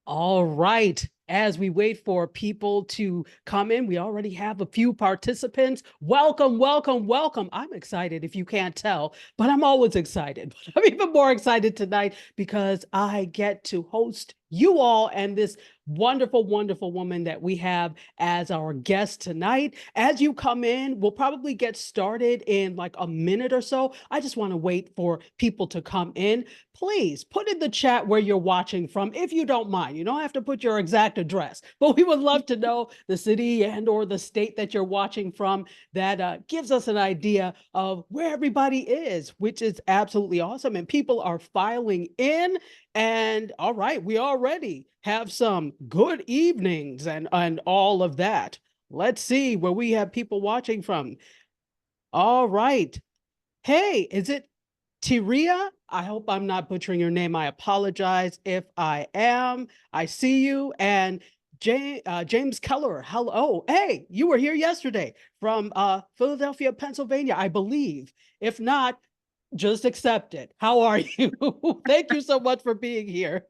All right. As we wait for people to come in, we already have a few participants. Welcome, welcome, welcome. I'm excited if you can't tell, but I'm always excited. But I'm even more excited tonight because I get to host you all and this wonderful, wonderful woman that we have as our guest tonight. As you come in, we'll probably get started in like a minute or so. I just want to wait for people to come in. Please put in the chat where you're watching from, if you don't mind. You don't have to put your exact address, but we would love to know the city and or the state that you're watching from. That gives us an idea of where everybody is, which is absolutely awesome. And people are filing in. And all right, we already have some good evenings and all of that. Let's see where we have people watching from. All right. Hey, is it Tiria? I hope I'm not butchering your name. I apologize if I am. I see you. And James Keller, hello. Oh, hey, you were here yesterday from Philadelphia, Pennsylvania, I believe. If not, just accept it. How are you? Thank you so much for being here.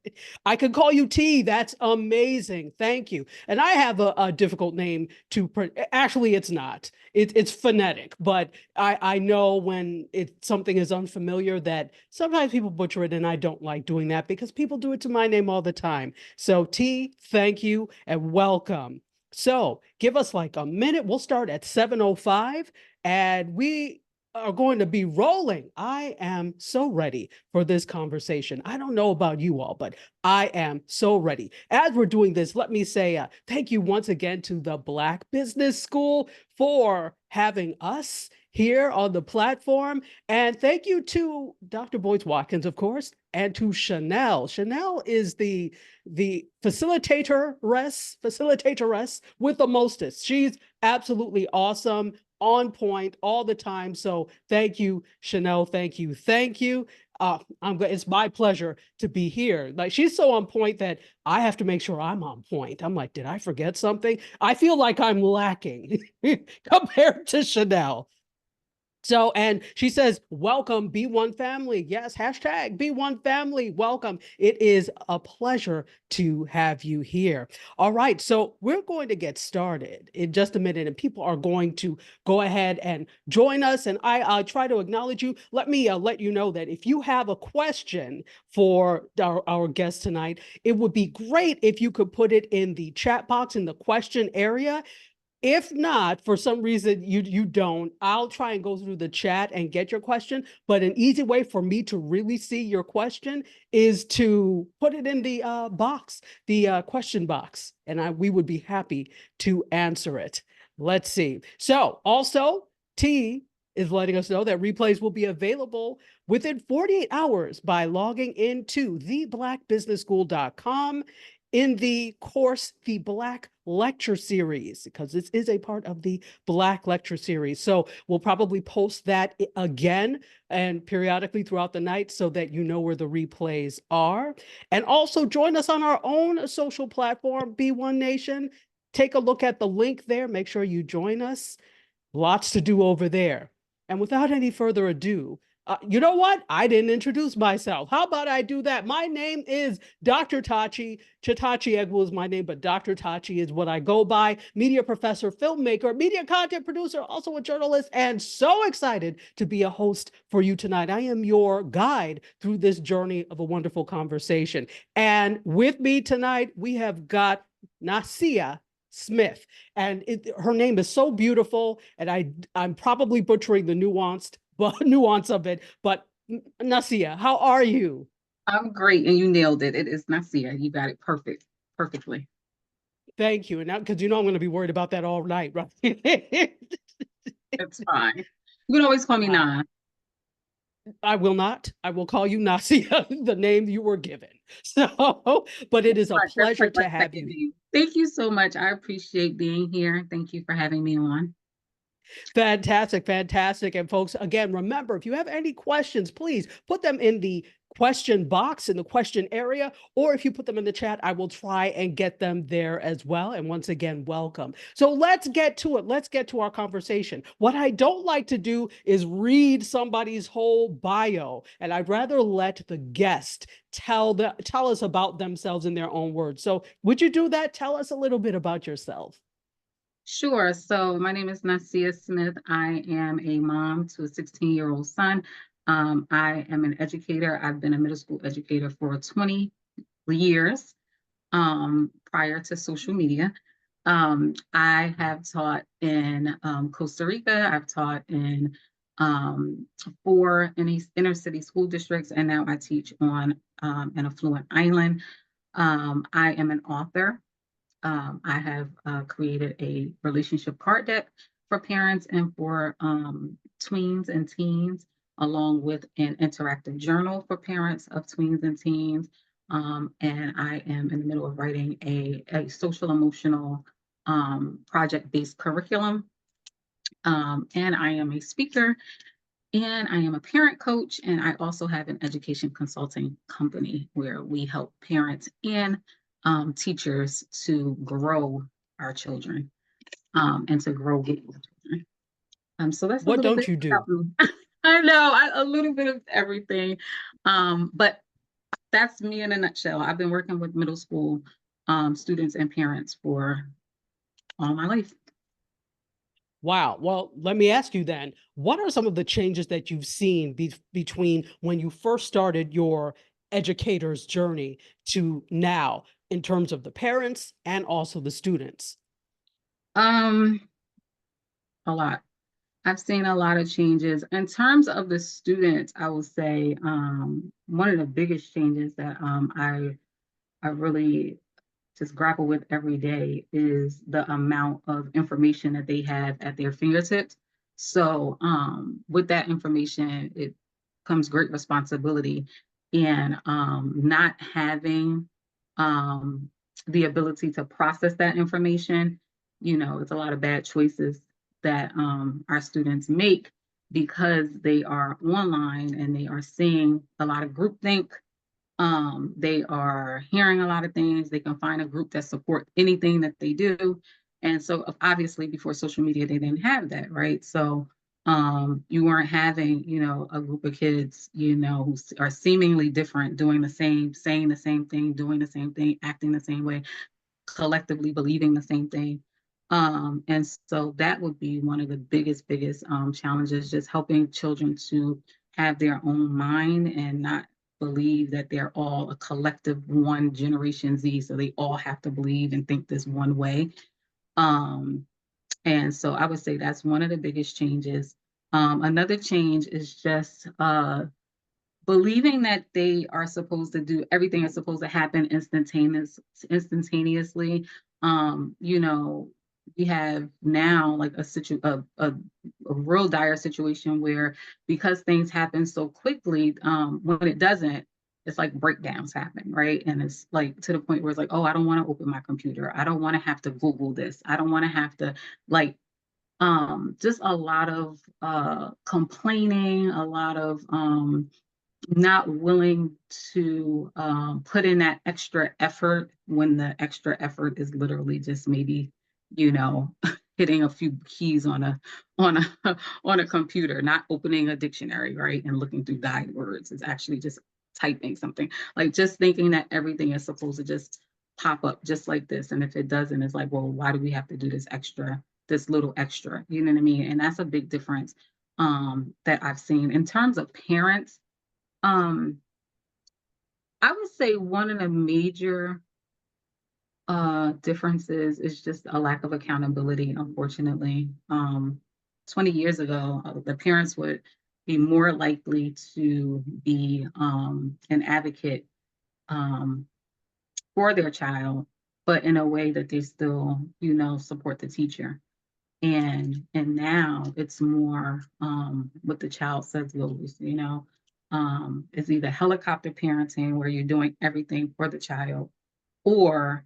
I can call you T. That's amazing. Thank you. And I have a difficult name to actually it's not. It's phonetic, but I know when something is unfamiliar that sometimes people butcher it, and I don't like doing that because people do it to my name all the time. So T, thank you and welcome. So give us like a minute. We'll start at 7:05 and we are going to be rolling. I am so ready for this conversation. I don't know about you all, but I am so ready. As we're doing this, let me say thank you once again to the Black Business School for having us here on the platform. And thank you to Dr. Boyce Watkins, of course, and to Chanel. Chanel is the facilitatoress with the mostest. She's absolutely awesome, on point all the time. So thank you, Chanel. Thank you. Thank you. It's my pleasure to be here. Like she's so on point that I have to make sure I'm on point. I'm like, did I forget something? I feel like I'm lacking compared to Chanel. So, and she says, welcome, Be1 family. Yes, hashtag Be1 family. Welcome. It is a pleasure to have you here. All right. So we're going to get started in just a minute, and people are going to go ahead and join us. And I try to acknowledge you. Let me let you know that if you have a question for our guest tonight, it would be great if you could put it in the chat box in the question area. If not, for some reason you don't, I'll try and go through the chat and get your question. But an easy way for me to really see your question is to put it in the box, the question box, and we would be happy to answer it. Let's see. So also, T is letting us know that replays will be available within 48 hours by logging into theblackbusinessschool.com in the course, the Black Lecture Series, because this is a part of the Black Lecture Series. So we'll probably post that again and periodically throughout the night so that you know where the replays are. And also join us on our own social platform, Be1 Nation. Take a look at the link there. Make sure you join us. Lots to do over there. And without any further ado, you know what? I didn't introduce myself. How about I do that? My name is Dr. Tachi. Chitachi Egwu is my name, but Dr. Tachi is what I go by. Media professor, filmmaker, media content producer, also a journalist, and so excited to be a host for you tonight. I am your guide through this journey of a wonderful conversation. And with me tonight, we have got Nasia Smith, and her name is so beautiful, and I'm probably butchering the nuance of it, but Nasia, how are you? I'm great, and you nailed it. It is Nasia. You got it perfectly. Thank you. And now, because you know I'm going to be worried about that all night, right? It's fine. You can always call me Na. I will not. I will call you Nasia, the name you were given. So, but it is a pleasure to have you. Thank you so much. I appreciate being here. Thank you for having me on. Fantastic, fantastic. And folks, again, remember, if you have any questions, please put them in the question box in the question area, or if you put them in the chat, I will try and get them there as well. And once again, welcome. So let's get to it. Let's get to our conversation. What I don't like to do is read somebody's whole bio, and I'd rather let the guest tell us about themselves in their own words. So would you do that? Tell us a little bit about yourself. Sure. So my name is Nasia Smith. I am a mom to a 16-year-old son. I am an educator. I've been a middle school educator for 20 years prior to social media. I have taught in Costa Rica. I've taught in 4 inner city school districts, and now I teach on an affluent island. I am an author. I have created a relationship card deck for parents and for tweens and teens, along with an interactive journal for parents of tweens and teens. And I am in the middle of writing a social emotional project-based curriculum. And I am a speaker and I am a parent coach, and I also have an education consulting company where we help parents and teachers to grow our children and to grow with our children. So that's a What little don't bit you do? about me. I know a little bit of everything, but that's me in a nutshell. I've been working with middle school students and parents for all my life. Wow. Well, let me ask you then, what are some of the changes that you've seen between when you first started your educator's journey to now in terms of the parents and also the students? Um, a lot. I've seen a lot of changes. In terms of the students, I will say one of the biggest changes that I really just grapple with every day is the amount of information that they have at their fingertips. So with that information, it comes great responsibility, and not having um, the ability to process that information, it's a lot of bad choices that our students make because they are online and they are seeing a lot of groupthink. They are hearing a lot of things. They can find a group that support anything that they do. And so obviously before social media, they didn't have that, right? So you weren't having, a group of kids, who are seemingly different, doing the same, saying the same thing, doing the same thing, acting the same way, collectively believing the same thing. And so that would be one of the biggest challenges, just helping children to have their own mind and not believe that they're all a collective one generation Z. So they all have to believe and think this one way. Um, and so I would say that's one of the biggest changes. Another change is just believing that they are supposed to do everything is supposed to happen instantaneously. We have now like a real dire situation where, because things happen so quickly, when it doesn't, it's like breakdowns happen, right? And it's like to the point where it's like, oh, I don't want to open my computer, I don't want to have to Google this, I don't want to have to, like, just a lot of complaining, a lot of not willing to put in that extra effort when the extra effort is literally just maybe, you know, hitting a few keys on a on a computer, not opening a dictionary, right, and looking through guide words. It's actually just typing something. Like, just thinking that everything is supposed to just pop up just like this, and if it doesn't, it's like, well, why do we have to do this little extra? You know what I mean? And that's a big difference that I've seen in terms of parents. um, I would say one of the major differences is just a lack of accountability, unfortunately. 20 years ago, the parents would be more likely to be an advocate um, for their child, but in a way that they still, support the teacher. And now it's more what the child says goes. It's either helicopter parenting, where you're doing everything for the child, or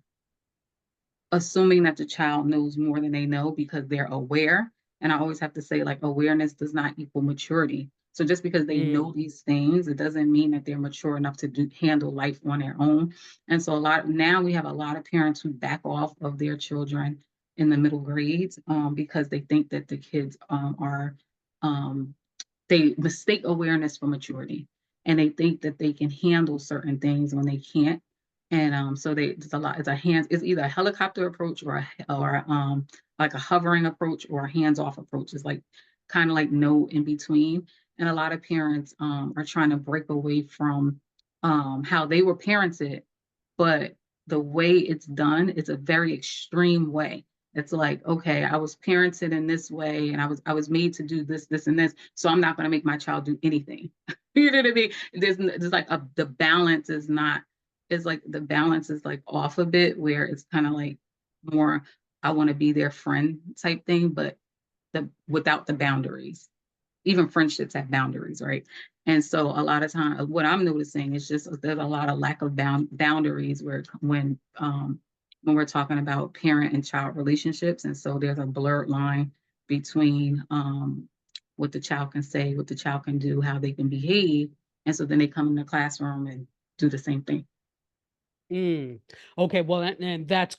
assuming that the child knows more than they know because they're aware, And I always have to say, like, awareness does not equal maturity. So just because they know Mm, these things, it doesn't mean that they're mature enough to handle life on their own. And so now we have a lot of parents who back off of their children in the middle grades, because they think that the kids, are, um, they mistake awareness for maturity, and they think that they can handle certain things when they can't. And so it's a lot, it's either a helicopter approach or like a hovering approach or a hands-off approach. It's like kind of like no in between. And a lot of parents are trying to break away from how they were parented, but the way it's done is a very extreme way. It's like, okay, I was parented in this way, and I was made to do this, this, and this, so I'm not going to make my child do anything. You know what I mean? There's like the balance is not. It's like the balance is like off a bit, where it's kind of like more, I want to be their friend type thing, but without the boundaries. Even friendships have boundaries, right? And so a lot of time, what I'm noticing is just there's a lot of lack of boundaries where when we're talking about parent and child relationships. And so there's a blurred line between what the child can say, what the child can do, how they can behave. And so then they come in the classroom and do the same thing. mm. Okay, well, and that's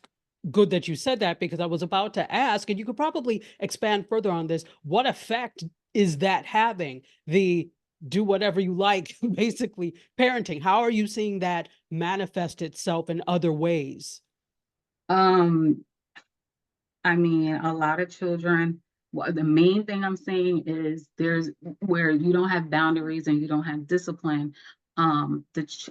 good that you said that, because I was about to ask, and you could probably expand further on this. What effect is that having? The do whatever you like, basically parenting. How are you seeing that manifest itself in other ways? Um, I mean, a lot of children, well, the main thing I'm saying is there's where you don't have boundaries and you don't have discipline. A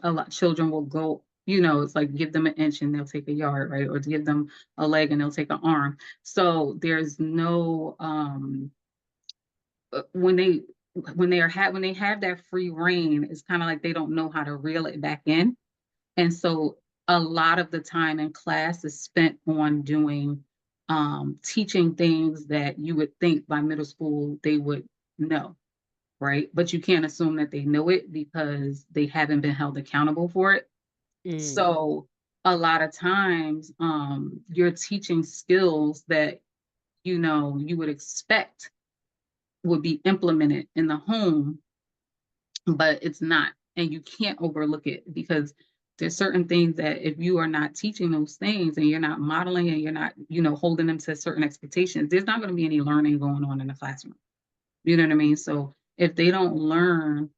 lot children will go, it's like give them an inch and they'll take a yard, right? Or give them a leg and they'll take an arm. So there's no when when they have that free reign, it's kind of like they don't know how to reel it back in. And so a lot of the time in class is spent on doing teaching things that you would think by middle school they would know, right? But you can't assume that they know it because they haven't been held accountable for it. Mm, So a lot of times you're teaching skills that you would expect would be implemented in the home, but it's not. And you can't overlook it because there's certain things that if you are not teaching those things and you're not modeling and you're not, holding them to certain expectations, there's not going to be any learning going on in the classroom. You know what I mean? So if they don't learn,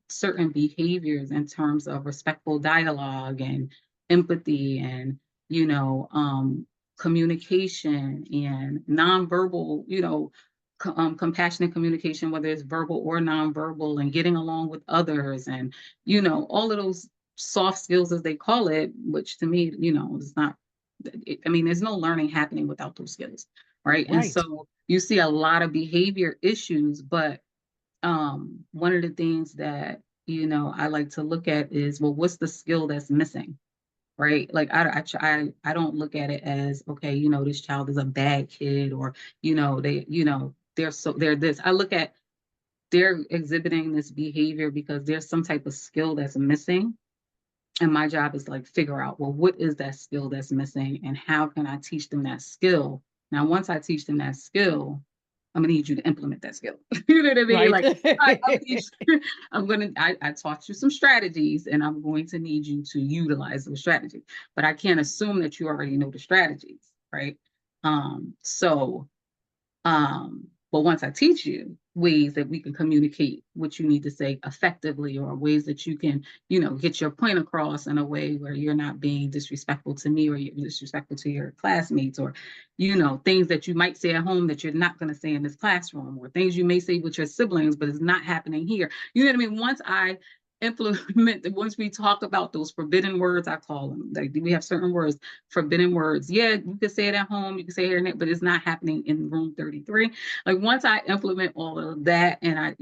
certain behaviors in terms of respectful dialogue and empathy and, you know, um, communication and nonverbal, compassionate communication, whether it's verbal or nonverbal, and getting along with others, and all of those soft skills as they call it, which to me, is not. I mean, there's no learning happening without those skills, right? And right. so you see a lot of behavior issues, but one of the things that I like to look at is, well, what's the skill that's missing, right? Like I don't look at it as, okay, this child is a bad kid, or they're this. I look at, they're exhibiting this behavior because there's some type of skill that's missing, and my job is like figure out, well, what is that skill that's missing and how can I teach them that skill? Now, once I teach them that skill, I'm gonna need you to implement that skill. You know what I mean? Right. Like I taught you some strategies and I'm going to need you to utilize those strategies. But I can't assume that you already know the strategies, right? So but once I teach you ways that we can communicate what you need to say effectively, or ways that you can, get your point across in a way where you're not being disrespectful to me or you're disrespectful to your classmates, or, things that you might say at home that you're not going to say in this classroom, or things you may say with your siblings, but it's not happening here. You know what I mean? Once we talk about those forbidden words, I call them, like we have certain words, forbidden words. Yeah, you can say it at home, you can say it here, but it's not happening in room 33. Like once I implement all of that, and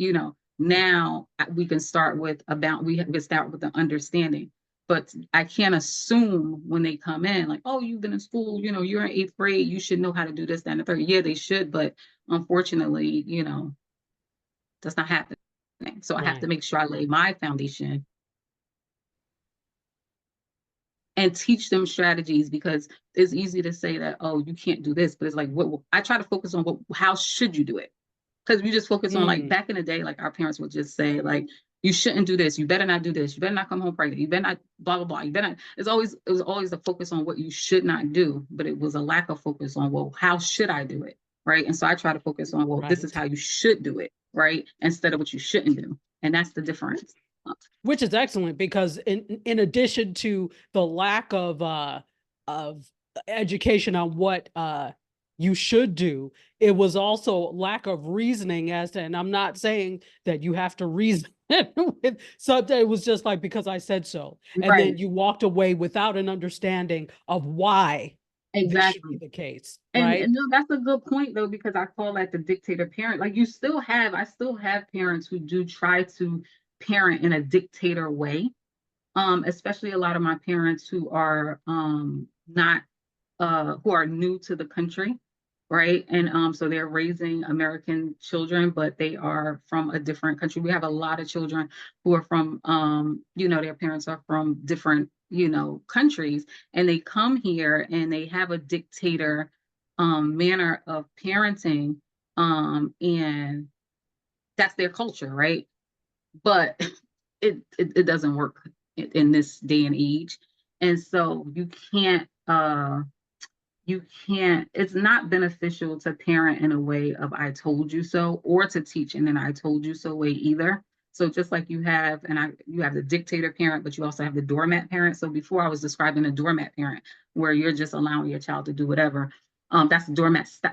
now we can start with the understanding. But I can't assume when they come in, like, oh, you've been in school, you're in eighth grade, you should know how to do this, that, and the third. Yeah, they should, but unfortunately, that's not happening. So I have to Right. make sure I lay my foundation and teach them strategies, because it's easy to say that, oh, you can't do this, but it's like, I try to focus on how should you do it? Because we just focus on, like, Mm, back in the day, like our parents would just say, like, you shouldn't do this, you better not do this, you better not come home pregnant, you better not blah blah blah, you better not. It was always a focus on what you should not do, but it was a lack of focus on, well, how should I do it? Right. And so I try to focus on, well, this is right. how you should do it, right? Instead of what you shouldn't do. And that's the difference. Which is excellent because in addition to the lack of education on what you should do, it was also lack of reasoning as to, and I'm not saying that you have to reason with something. It was just like, because I said so. And then Right. you walked away without an understanding of why this should be Exactly. the case, And right? no, that's a good point though, because I call that the dictator parent. Like, I still have parents who do try to parent in a dictator way. Especially a lot of my parents who are not who are new to the country, right? And so they're raising American children, but they are from a different country. We have a lot of children who are from, their parents are from different, countries, and they come here and they have a dictator manner of parenting, and that's their culture, right? But it doesn't work in this day and age, and so you can't, it's not beneficial to parent in a way of I told you so, or to teach in an I told you so way either. So just like you have the dictator parent, but you also have the doormat parent. So before, I was describing a doormat parent where you're just allowing your child to do whatever. That's the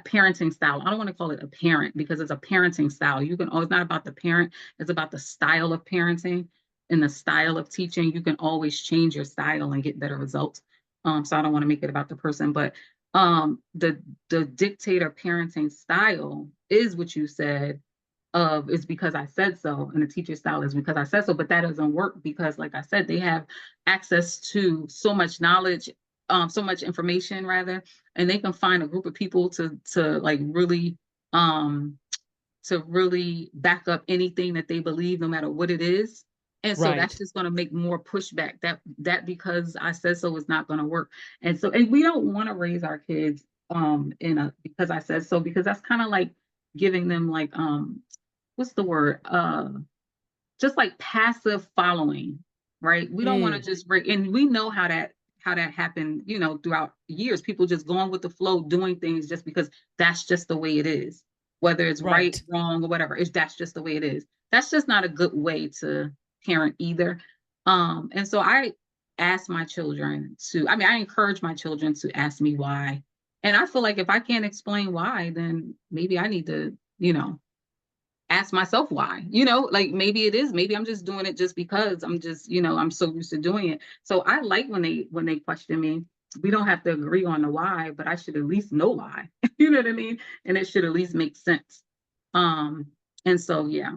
parenting style. I don't want to call it a parent, because it's a parenting style. You can always, not about the parent, it's about the style of parenting and the style of teaching. You can always change your style and get better results. So I don't want to make it about the person, but the dictator parenting style is what you said, of is because I said so, and the teacher style is because I said so. But that doesn't work, because, like I said, they have access to so much knowledge, so much information rather, and they can find a group of people to like really um to really back up anything that they believe, no matter what it is. And so that's Right. just going to make more pushback. That because I said so is not going to work. And we don't want to raise our kids in a because I said so, because that's kind of like giving them, like, what's the word? Just like passive following, right? We don't want to Mm, just break, and we know how that happened, throughout years. People just going with the flow, doing things just because that's just the way it is, whether it's right, right. wrong, or whatever. It's That's just the way it is. That's just not a good way to parent either. And so I encourage my children to ask me why. And I feel like if I can't explain why, then maybe I need to, ask myself why. Like, maybe I'm just doing it just because I'm so used to doing it. So I like when they question me. We don't have to agree on the why, but I should at least know why. You know what I mean? And it should at least make sense. um and so, yeah.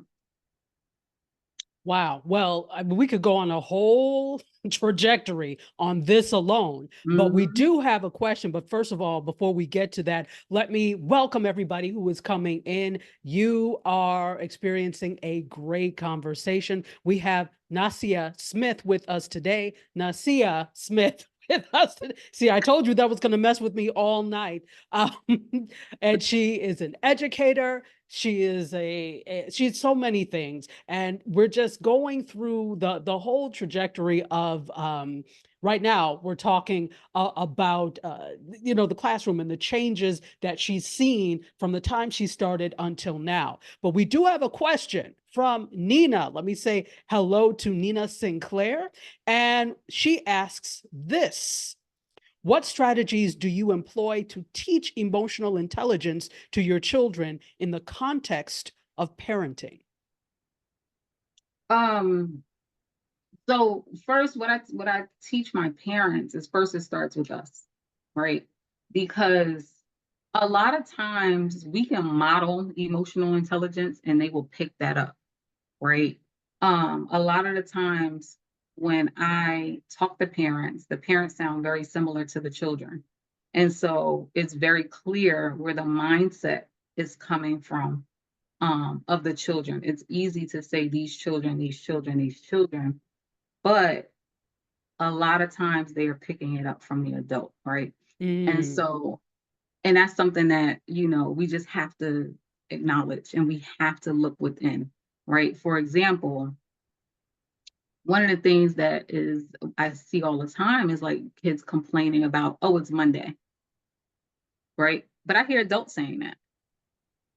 Wow. Well, I mean, we could go on a whole trajectory on this alone, but we Hmm. do have a question. But first of all, before we get to that, let me welcome everybody who is coming in. You are experiencing a great conversation. We have Nasia Smith with us today. Nasia Smith with us today. See, I told you that was going to mess with me all night. Um, and she is an educator. She is she's so many things, and we're just going through the whole trajectory of right now we're talking about the classroom and the changes that she's seen from the time she started until now. But we do have a question from Nina. Let me say hello to Nina Sinclair, and she asks this: what strategies do you employ to teach emotional intelligence to your children in the context of parenting? um so first, what I teach my parents is, first, it starts with us, right? Because a lot of times we can model emotional intelligence and they will pick that up, right? A lot of the times when I talk to parents, the parents sound very similar to the children. And so it's very clear where the mindset is coming from, of the children. It's easy to say these children, these children, these children, but a lot of times they are picking it up from the adult, right? And Mm. so, and that's something that, we just have to acknowledge, and we have to look within, right? For example, one of the things that is I see all the time is like kids complaining about, oh, it's Monday, right? But I hear adults saying that.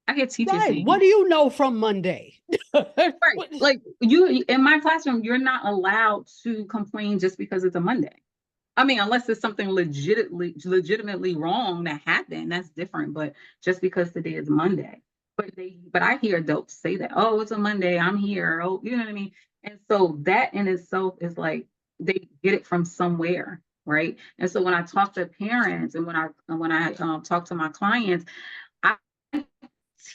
I hear teachers Right. What saying, do you know from Monday? right, like you in my classroom, you're not allowed to complain just because it's a Monday. I mean, unless it's something legitimately wrong that happened, that's different. But just because today is Monday, but I hear adults say that, oh, it's a Monday, I'm here. Oh, you know what I mean? And so that in itself is like they get it from somewhere, right? And so when I talk to parents and when I talk to my clients, I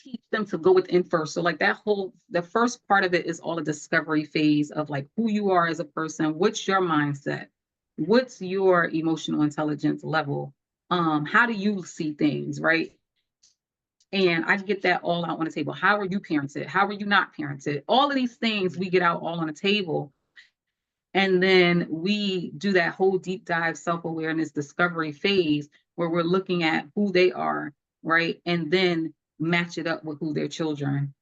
teach them to go within first. So like the first part of it is all the discovery phase of like who you are as a person, what's your mindset, what's your emotional intelligence level, how do you see things, right? And I get that all out on the table. How are you parented? How are you not parented? All of these things we get out all on the table. And then we do that whole deep dive self-awareness discovery phase where we're looking at who they are, right? And then match it up with who their children,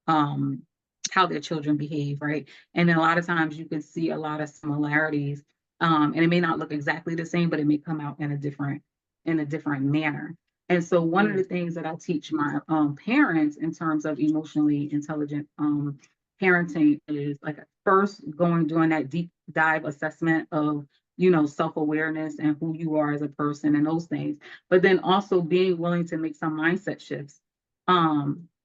um, how their children behave, right? And then a lot of times you can see a lot of similarities. And it may not look exactly the same, but it may come out in a different manner. And so one of Mm. the things that I teach my parents in terms of emotionally intelligent parenting is like first going doing that deep dive assessment of self-awareness and who you are as a person and those things, but then also being willing to make some mindset shifts.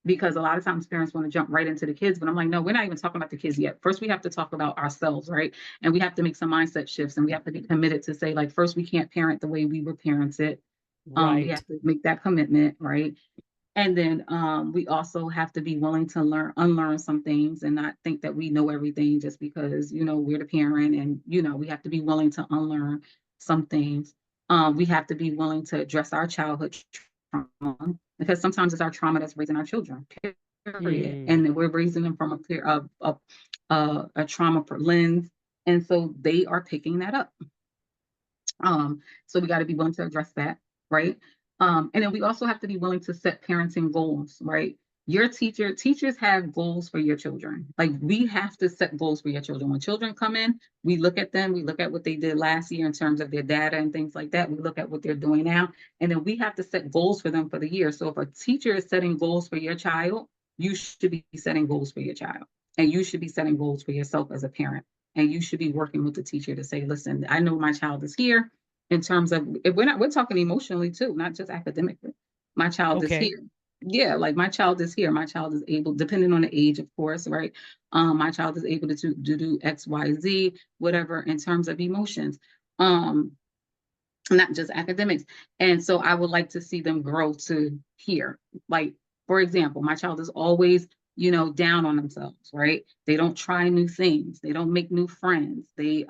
Because a lot of times parents want to jump right into the kids, but I'm like, no, we're not even talking about the kids yet. First, we have to talk about ourselves, right? And we have to make some mindset shifts, and we have to be committed to say, like, first, we can't parent the way we were parented. We Right. have to make that commitment, right? And then we also have to be willing to unlearn some things, and not think that we know everything just because we're the parent, and we have to be willing to unlearn some things. We have to be willing to address our childhood trauma, because sometimes it's our trauma that's raising our children. Period, Mm. and we're raising them from a trauma lens, and so they are picking that up. So we got to be willing to address that, right? And then we also have to be willing to set parenting goals, right? Teachers have goals for your children. Like we have to set goals for your children. When children come in, we look at them, we look at what they did last year in terms of their data and things like that. We look at what they're doing now, and then we have to set goals for them for the year. So if a teacher is setting goals for your child, you should be setting goals for your child, and you should be setting goals for yourself as a parent. And you should be working with the teacher to say, listen, I know my child is here in terms of, if we're talking emotionally too, not just academically. My child is Okay. here. Yeah, like my child is here. My child is able, depending on the age, of course, right? My child is able to do X, Y, Z, whatever in terms of emotions. Um, Not just academics. And so I would like to see them grow to here. Like, for example, my child is always, down on themselves, right? They don't try new things. They don't make new friends. They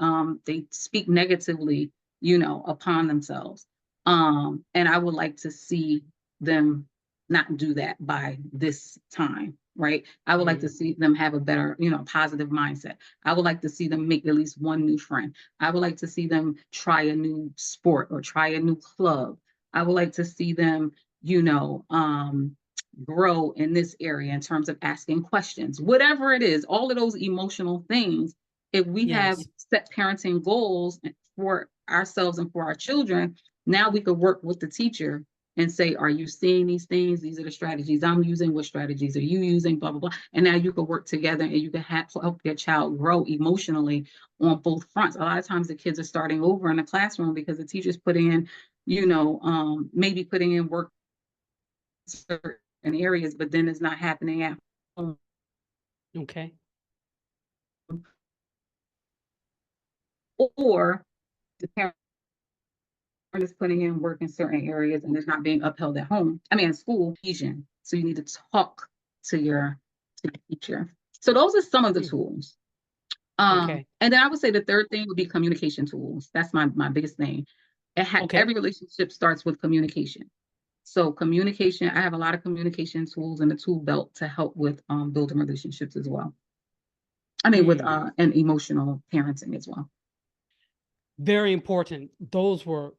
speak negatively, upon themselves. And I would like to see them not do that by this time, right? I would like to Mm. see them have a better, positive mindset. I would like to see them make at least one new friend. I would like to see them try a new sport or try a new club. I would like to see them, you know, um, grow in this area in terms of asking questions, whatever it is, all of those emotional things. If we have Yes. set parenting goals for ourselves and for our children, now we could work with the teacher and say, are you seeing these things? These are the strategies I'm using. What strategies are you using? Blah, blah, blah. And now you could work together and you can help your child grow emotionally on both fronts. A lot of times the kids are starting over in the classroom because the teacher's putting in, maybe putting in work in certain areas, but then it's not happening at home. Okay. Or the parent is putting in work in certain areas and it's not being upheld at home. I mean, in school, so you need to talk to the teacher. So those are some of the Mm. tools. Okay. And then I would say the third thing would be communication tools. That's my biggest thing. Okay. Every relationship starts with communication. So communication, I have a lot of communication tools in the tool belt to help with building relationships as well. I mean, with Mm. and emotional parenting as well. Very important. Those were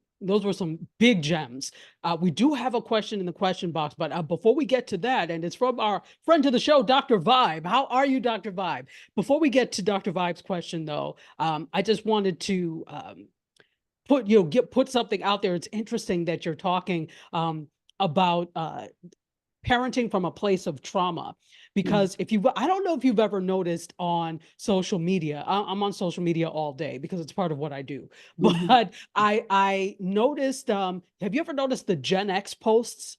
some big gems. We do have a question in the question box, but before we get to that, and it's from our friend to the show, Dr. Vibe. How are you, Dr. Vibe? Before we get to Dr. Vibe's question, though, I just wanted to put something out there. It's interesting that you're talking about parenting from a place of trauma, Mhm. because I don't know if you've ever noticed on social media. I'm on social media all day because it's part of what I do. Mhm. But I noticed, have you ever noticed the Gen X posts?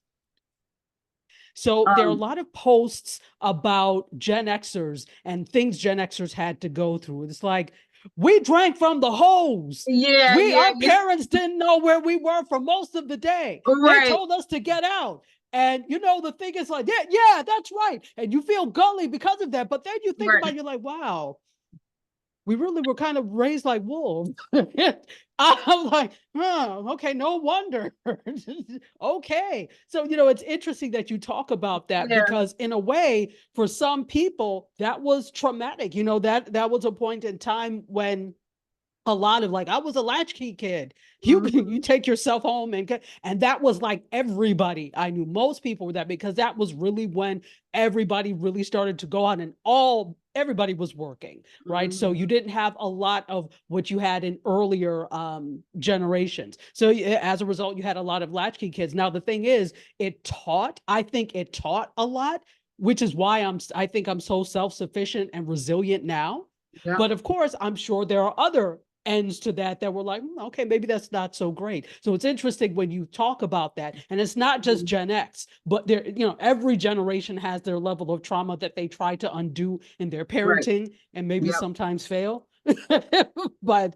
So there are a Um, lot of posts about Gen Xers and things Gen Xers had to go through. It's like, we drank from the hose. yeah, We yeah, Our yeah. parents didn't know where we were for most of the day. They Right, told us to get out. And the thing is like, yeah, yeah, that's right. And you feel gully because of that. But then you think about right. it, you're like, wow, we really were kind of raised like wolves. I'm like, oh, okay, no wonder. Okay. So, it's interesting that you talk about that, Yeah. because in a way, for some people, that was traumatic. That was a point in time when a lot of, like, I was a latchkey kid. You Mhm. take yourself home and that was like everybody. I knew most people were that, because that was really when everybody really started to go out, and everybody was working, right? So Mhm. you didn't have a lot of what you had in earlier generations. So as a result, you had a lot of latchkey kids. Now the thing is, I think it taught a lot, which is why I think I'm so self-sufficient and resilient now. Yep. But of course, I'm sure there are other ends to that were like, okay, maybe that's not so great. So it's interesting when you talk about that. And it's not just Mhm. Gen X, but every generation has their level of trauma that they try to undo in their Right. parenting and maybe Yep. sometimes fail. But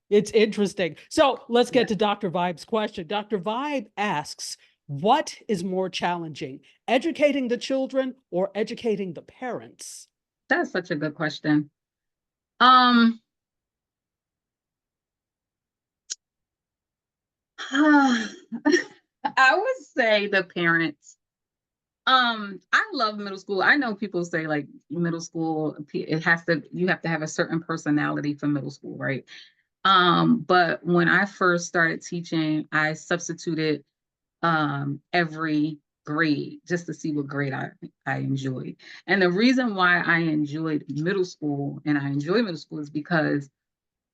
it's interesting. So let's Yeah. get to Dr. Vibe's question. Dr. Vibe asks, what is more challenging, educating the children or educating the parents? That's such a good question. Um, I would say the parents. I love middle school. I know people say like middle school, you have to have a certain personality for middle school, right? But when I first started teaching, I substituted every grade just to see what grade I enjoyed. And the reason why I enjoyed middle school and I enjoy middle school is because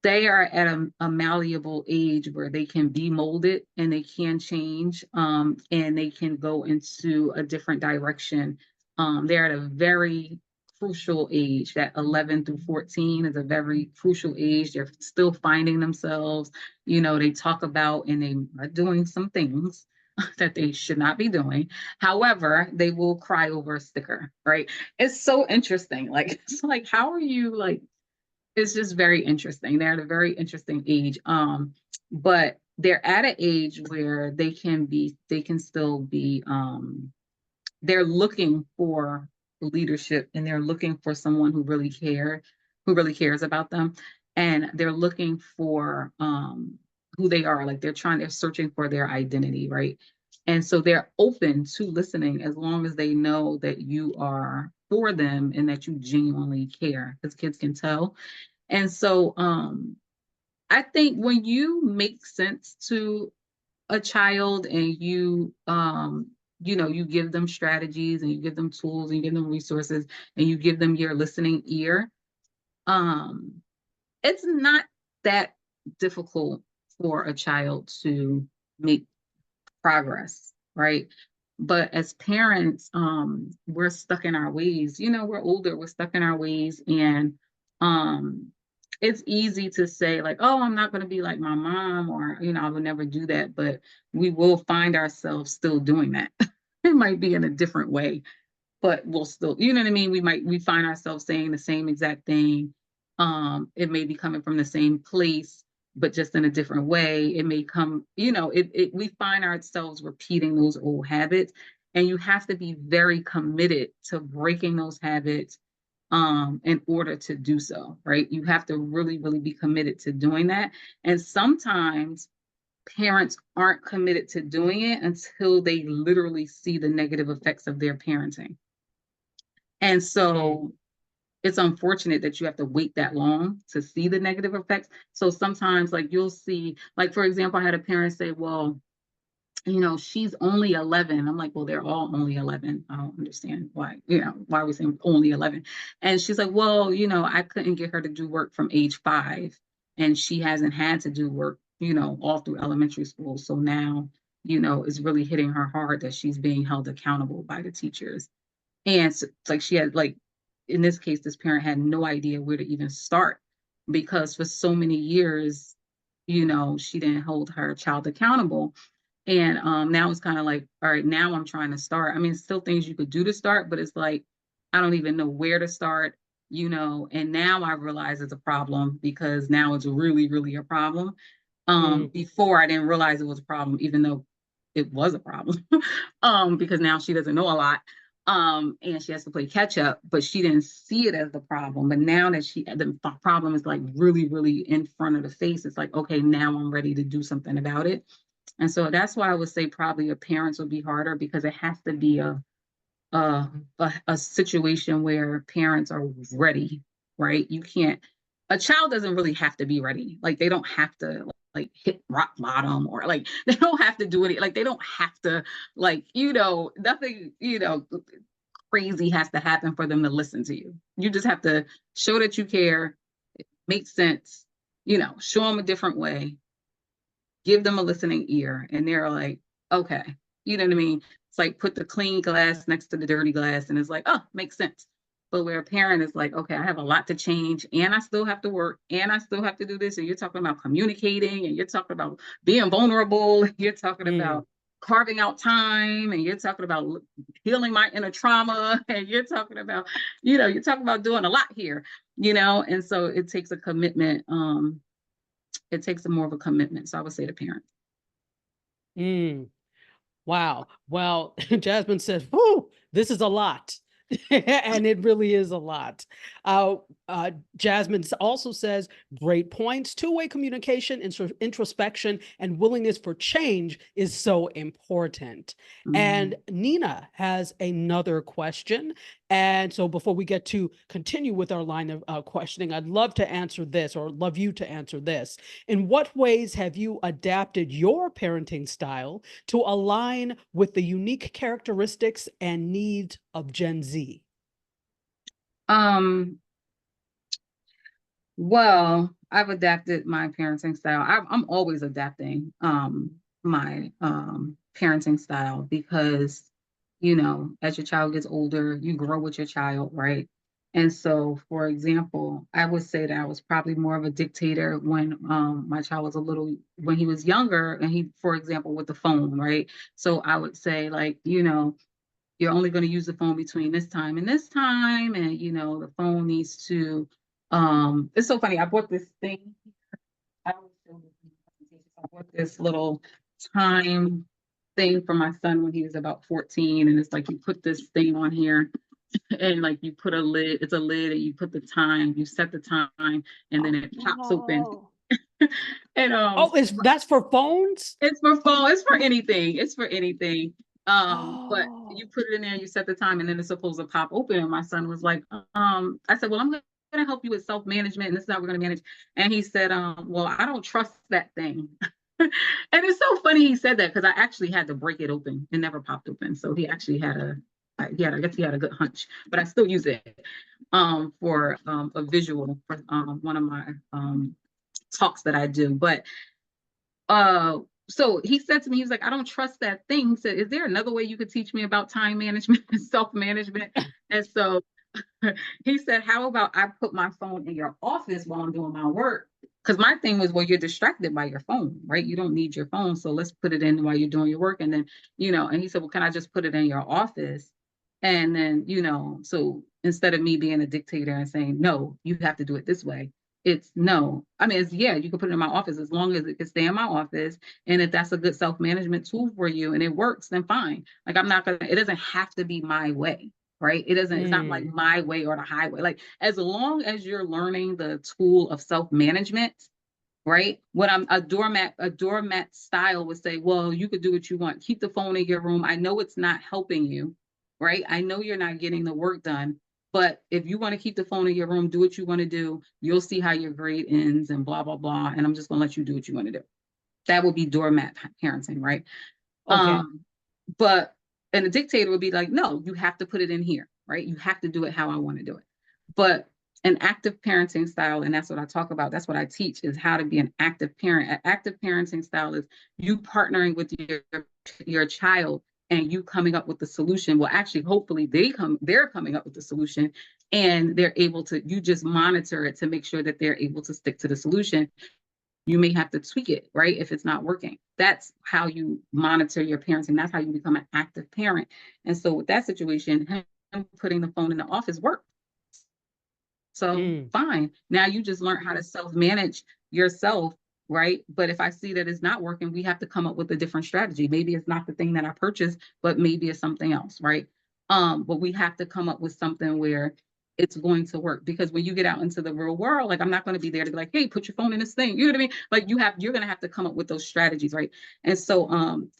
they are at a malleable age where they can be molded and they can change, and they can go into a different direction. They're at a very crucial age. That 11 through 14 is a very crucial age. They're still finding themselves. They talk about and they are doing some things that they should not be doing. However, they will cry over a sticker, right? It's so interesting. Like, it's like, how are you like, it's just very interesting. They're at a very interesting age. But they're at an age where they can still be, they're looking for leadership and they're looking for someone who really cares about them. And they're looking for who they are. Like they're searching for their identity, right? And so they're open to listening as long as they know that you are for them and that you genuinely care, because kids can tell. And so I think when you make sense to a child and you give them strategies and you give them tools and you give them resources and you give them your listening ear, um, it's not that difficult for a child to make progress, right? But as parents, we're stuck in our ways. We're older, we're stuck in our ways, and um, it's easy to say like, "Oh, I'm not going to be like my mom," or I would never do that. But we will find ourselves still doing that. It might be in a different way, but we'll still, you know what I mean? We find ourselves saying the same exact thing. It may be coming from the same place, but just in a different way. It may come, we find ourselves repeating those old habits. And you have to be very committed to breaking those habits in order to do so, right? You have to really, really be committed to doing that. And sometimes parents aren't committed to doing it until they literally see the negative effects of their parenting. And Mm, so it's unfortunate that you have to wait that long to see the negative effects. So sometimes like you'll see, like for example, I had a parent say, well, she's only 11. I'm like, well, they're all only 11. I don't understand why, why are we saying only 11? And she's like, well, I couldn't get her to do work from age 5, and she hasn't had to do work, all through elementary school. So now, it's really hitting her hard that she's being held accountable by the teachers. And so, it's like she had, like, in this case, this parent had no idea where to even start, because for so many years, she didn't hold her child accountable. And now it's kind of like, all right, now I'm trying to start. I mean, still things you could do to start, but it's like, I don't even know where to start, and now I realize it's a problem, because now it's really, really a problem. Mm, Before I didn't realize it was a problem, even though it was a problem, because now she doesn't know a lot. And she has to play catch up, but she didn't see it as the problem. But now that the problem is like really, really in front of the face, it's like, okay, now I'm ready to do something about it. And so that's why I would say probably a parents would be harder, because it has to be a situation where parents are ready, right? You can't, a child doesn't really have to be ready. Like they don't have to like hit rock bottom, or like they don't have to do it. Like they don't have to, like, nothing, crazy has to happen for them to listen to you. You just have to show that you care, it makes sense, show them a different way, give them a listening ear, and they're like, okay, you know what I mean? It's like put the clean glass next to the dirty glass, and it's like, oh, makes sense. But where a parent is like, okay, I have a lot to change, and I still have to work, and I still have to do this, and you're talking about communicating, and you're talking about being vulnerable, you're talking mm, about carving out time, and you're talking about healing my inner trauma, and you're talking about, you're talking about doing a lot here, and so it takes a commitment. It takes a more of a commitment. So I would say to parents. mm. Wow. Well, Jasmine says, "Whoo, this is a lot." And it really is a lot. Uh, Jasmine also says, great points. Two-way communication, introspection, and willingness for change is so important. And Mm. Nina has another question. And so before we get to continue with our line of questioning, I'd love to answer this, or love you to answer this. In what ways have you adapted your parenting style to align with the unique characteristics and needs of Gen Z? Um, well, I've adapted my parenting style. I'm always adapting my parenting style, because as your child gets older, you grow with your child, right? And so, for example, I would say that I was probably more of a dictator when my child was when he was younger, and he, for example, with the phone, right? So I would say, like, you're only going to use the phone between this time and this time, and the phone needs to, it's so funny, I bought this thing. I bought this little time thing for my son when he was about 14, and it's like you put this thing on here, and like you put a lid, it's a lid, and you put the time, you set the time, and then it pops open. Oh, And oh, is that's for phones? it's for phone. It's for anything. It's for anything. But Oh, you put it in there, you set the time, and then it's supposed to pop open. And my son was like, I said, well, I'm going to help you with self-management, and this is how we're going to manage. And he said, well, I don't trust that thing. And it's so funny he said that, because I actually had to break it open. It never popped open. So he actually had I guess he had a good hunch, but I still use it for a visual for one of my talks that I do. But uh, so he said to me, he was like, I don't trust that thing. He said, is there another way you could teach me about time management and self-management? And so he said, how about I put my phone in your office while I'm doing my work? Because my thing was, well, you're distracted by your phone, right? You don't need your phone. So let's put it in while you're doing your work. And then, and he said, well, can I just put it in your office? And then, so instead of me being a dictator and saying, no, you have to do it this way, it's no. I mean, it's, yeah, you can put it in my office as long as it can stay in my office. And if that's a good self-management tool for you and it works, then fine. Like, I'm not going to, it doesn't have to be my way, right? It's not like mm, my way or the highway. Like, as long as you're learning the tool of self-management, right? What I'm a doormat style would say, well, you could do what you want. Keep the phone in your room. I know it's not helping you, right? I know you're not getting the work done. But if you want to keep the phone in your room, do what you want to do. You'll see how your grade ends and blah, blah, blah. And I'm just going to let you do what you want to do. That would be doormat parenting, right? Okay. But and the dictator would be like, no, you have to put it in here, right? You have to do it how I want to do it. But an active parenting style, and that's what I talk about, that's what I teach, is how to be an active parent. An active parenting style is you partnering with your child and you coming up with the solution. Well, actually, hopefully they're coming up with the solution and they're able to, you just monitor it to make sure that they're able to stick to the solution. You may have to tweak it, right? If it's not working. That's how you monitor your parenting. That's how you become an active parent. And so with that situation, him putting the phone in the office worked. So Mm, fine. Now you just learn how to self-manage yourself, right? But if I see that it's not working, we have to come up with a different strategy. Maybe it's not the thing that I purchased, but maybe it's something else, right? But we have to come up with something where it's going to work, because when you get out into the real world, like I'm not going to be there to be like, hey, put your phone in this thing. You know what I mean? Like you're going to have to come up with those strategies, right? And so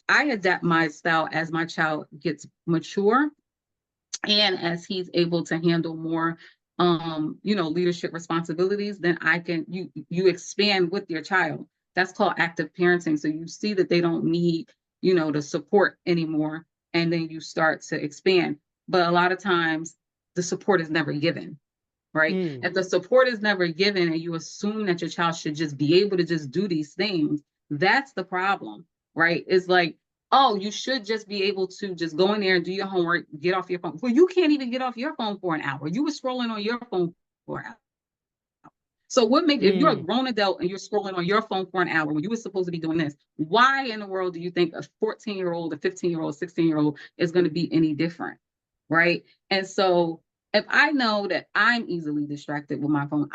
I adapt my style as my child gets mature and as he's able to handle more leadership responsibilities, then you expand with your child. That's called active parenting. So you see that they don't need the support anymore, and then you start to expand. But a lot of times the support is never given, right? mm, If the support is never given and you assume that your child should just be able to just do these things, that's the problem, right? It's like, oh, you should just be able to just go in there and do your homework, get off your phone. Well, you can't even get off your phone for an hour. You were scrolling on your phone for an hour. So if you're a mm, grown adult and you're scrolling on your phone for an hour when you were supposed to be doing this, why in the world do you think a 14-year-old, a 15-year-old, 16-year-old is going to be any different? Right. And so if I know that I'm easily distracted with my phone,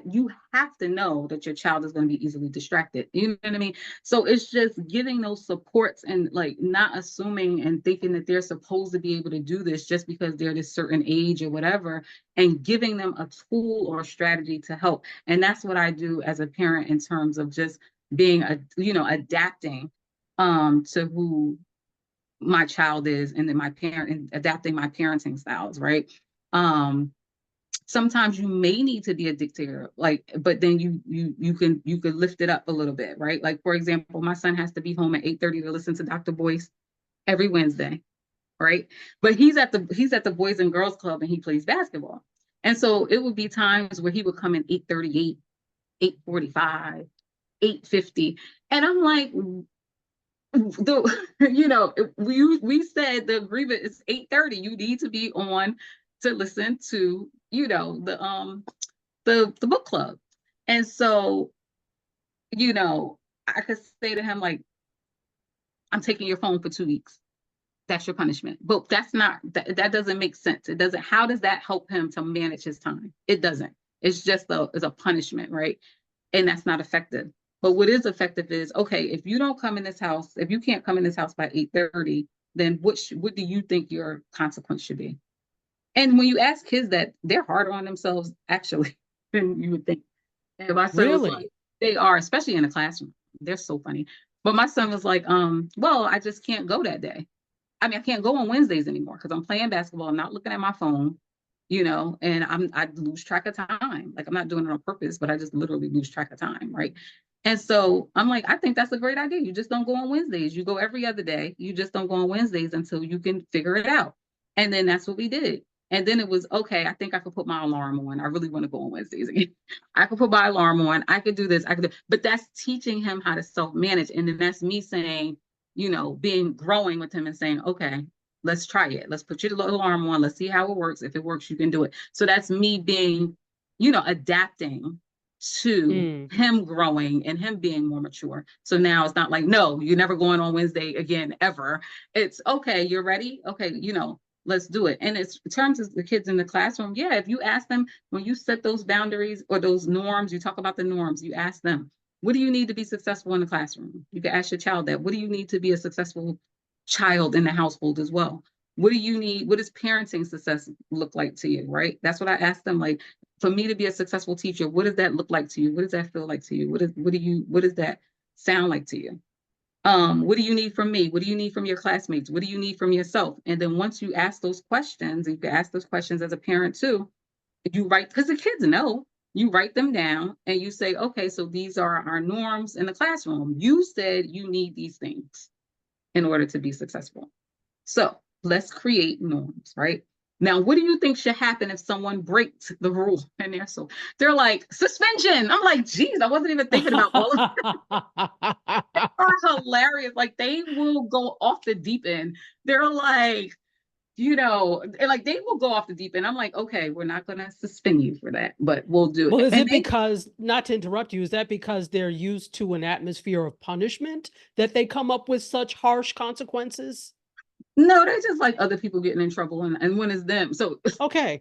you have to know that your child is going to be easily distracted. You know what I mean? So it's just giving those supports and like not assuming and thinking that they're supposed to be able to do this just because they're this certain age or whatever, and giving them a tool or a strategy to help. And that's what I do as a parent in terms of just being adapting to who my child is, and then my parent, and adapting my parenting styles, right? um Sometimes you may need to be a dictator, like, but then you could lift it up a little bit, right? Like, for example, my son has to be home at 8:30 to listen to Dr. Boyce every Wednesday, right? But he's at the Boys and Girls Club and he plays basketball. And so it would be times where he would come in 8:38, 8:45, 8:50, and I'm like, we said the agreement is 8:30. You need to be on to listen to the book club. And so you know I could say to him, like, I'm taking your phone for 2 weeks. That's your punishment. But that doesn't make sense. It doesn't. How does that help him to manage his time? It doesn't. It's just a punishment, right? And that's not effective. But what is effective is, okay, if you don't come in this house, if you can't come in this house by 8:30, then what do you think your consequence should be? And when you ask kids that, they're harder on themselves actually than you would think. And my son was like, really? they are, especially in the classroom. They're so funny. But my son was like, well, I just can't go that day. I mean, I can't go on Wednesdays anymore because I'm playing basketball. I'm not looking at my phone, and I lose track of time. Like, I'm not doing it on purpose, but I just literally lose track of time, right? And so I'm like, I think that's a great idea. You just don't go on Wednesdays. You go every other day. You just don't go on Wednesdays until you can figure it out. And then that's what we did. And then it was okay. I think I could put my alarm on. I really want to go on Wednesdays again. I could put my alarm on. I could do this. But that's teaching him how to self-manage. And then that's me saying, growing with him and saying, okay, let's try it. Let's put your alarm on. Let's see how it works. If it works, you can do it. So that's me being, adapting to Mm, him growing and him being more mature. So now it's not like, no, you're never going on Wednesday again, ever. It's okay, you're ready. Okay, let's do it. And it's in terms of the kids in the classroom. Yeah, if you ask them, when you set those boundaries or those norms, you talk about the norms, you ask them, what do you need to be successful in the classroom? You can ask your child that. What do you need to be a successful child in the household as well? What do you need? What does parenting success look like to you? Right? That's what I asked them. Like, for me to be a successful teacher, what does that look like to you? What does that feel like to you? What does that sound like to you? What do you need from me? What do you need from your classmates? What do you need from yourself? And then once you ask those questions, and you can ask those questions as a parent too, you write, because the kids know, you write them down and you say, okay, so these are our norms in the classroom. You said you need these things in order to be successful. So let's create norms, right? Now, what do you think should happen if someone breaks the rule? And they're like, suspension. I'm like, geez, I wasn't even thinking about all of are hilarious. Like they will go off the deep end. They're like, like they will go off the deep end. I'm like, okay, we're not gonna suspend you for that, but we'll do Well, it. is And it they because, not to interrupt you, is that because they're used to an atmosphere of punishment that they come up with such harsh consequences? no, they're just like other people getting in trouble, and when it's them. So Okay.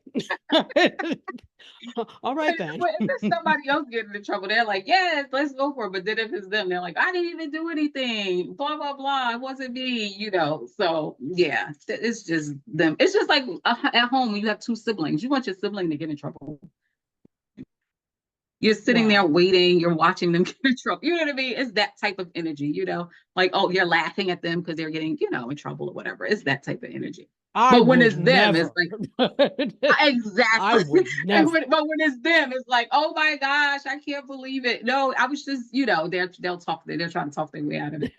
All right then. if it's somebody else getting in trouble, they're like, yes, let's go for it. But then if it's them, they're like, I didn't even do anything, blah, blah, blah. It wasn't me. So yeah, it's just them. It's just like at home when you have two siblings, you want your sibling to get in trouble. You're sitting there Wow. waiting, you're watching them get in trouble. You know what I mean? It's that type of energy. Like, oh, you're laughing at them because they're getting, in trouble or whatever. It's that type of energy. I But when would it's them, it's never. like, I exactly. would never. But when it's them, it's like, oh my gosh, I can't believe it. No, I was just, they're trying to talk their way out of it.